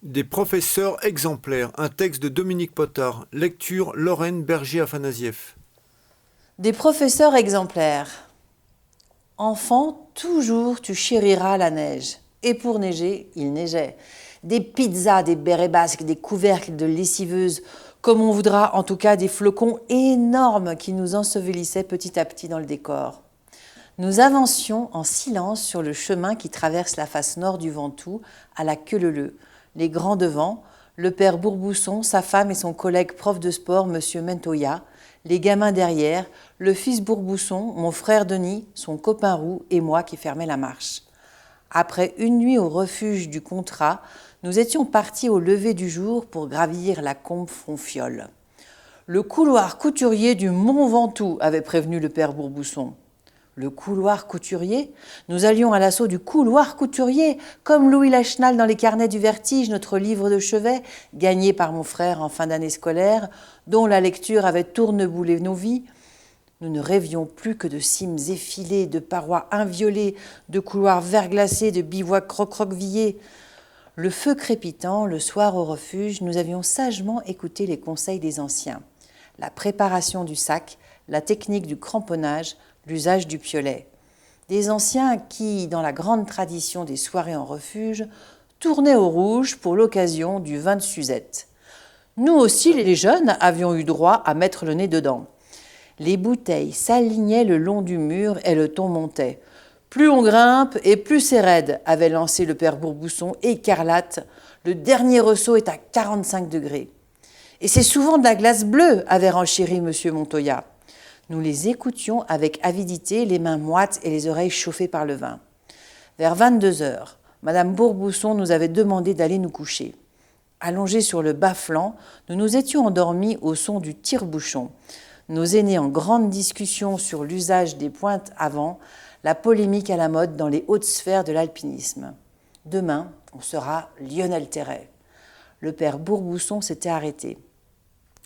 Des professeurs exemplaires, un texte de Dominique Potard, lecture Lorraine Berger-Afanasieff. Des professeurs exemplaires. Enfant, toujours tu chériras la neige. Et pour neiger, il neigeait. Des pizzas, des bérets basques, des couvercles de lessiveuses, comme on voudra, en tout cas des flocons énormes qui nous ensevelissaient petit à petit dans le décor. Nous avancions en silence sur le chemin qui traverse la face nord du Ventoux, à la queue-leu-leu. Les grands devant, le père Bourbousson, sa femme et son collègue prof de sport, monsieur Mentoya, les gamins derrière, le fils Bourbousson, mon frère Denis, son copain Roux et moi qui fermait la marche. Après une nuit au refuge du Contrat, nous étions partis au lever du jour pour gravir la combe Fonfiole. Le couloir couturier du Mont Ventoux, avait prévenu le père Bourbousson. Le couloir couturier? Nous allions à l'assaut du couloir couturier, comme Louis Lachenal dans les carnets du vertige, notre livre de chevet, gagné par mon frère en fin d'année scolaire, dont la lecture avait tourneboulé nos vies. Nous ne rêvions plus que de cimes effilées, de parois inviolées, de couloirs verglacés, de bivouacs recroquevillés. Le feu crépitant, le soir au refuge, nous avions sagement écouté les conseils des anciens. La préparation du sac, la technique du cramponnage, l'usage du piolet. Des anciens qui, dans la grande tradition des soirées en refuge, tournaient au rouge pour l'occasion du vin de Suzette. Nous aussi, les jeunes, avions eu droit à mettre le nez dedans. Les bouteilles s'alignaient le long du mur et le ton montait. Plus on grimpe et plus c'est raide, avait lancé le père Bourbousson, écarlate. Le dernier ressaut est à 45 degrés. Et c'est souvent de la glace bleue, avait renchéri monsieur Montoya. Nous les écoutions avec avidité, les mains moites et les oreilles chauffées par le vin. Vers 22 heures, madame Bourbousson nous avait demandé d'aller nous coucher. Allongés sur le bas-flanc, nous nous étions endormis au son du tire-bouchon. Nos aînés en grande discussion sur l'usage des pointes avant, la polémique à la mode dans les hautes sphères de l'alpinisme. Demain, on sera Lionel Terray. Le père Bourbousson s'était arrêté.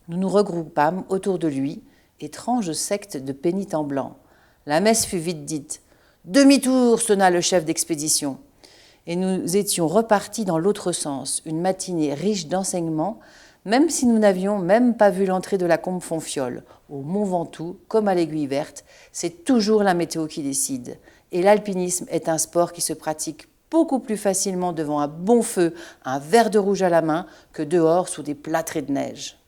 Nous nous regroupâmes autour de lui, étrange secte de pénitents blancs. La messe fut vite dite. « Demi-tour » sonna le chef d'expédition. Et nous étions repartis dans l'autre sens, une matinée riche d'enseignements, même si nous n'avions même pas vu l'entrée de la combe Fonfiole. Au Mont Ventoux, comme à l'Aiguille Verte, c'est toujours la météo qui décide. Et l'alpinisme est un sport qui se pratique beaucoup plus facilement devant un bon feu, un verre de rouge à la main, que dehors sous des plâtrés de neige.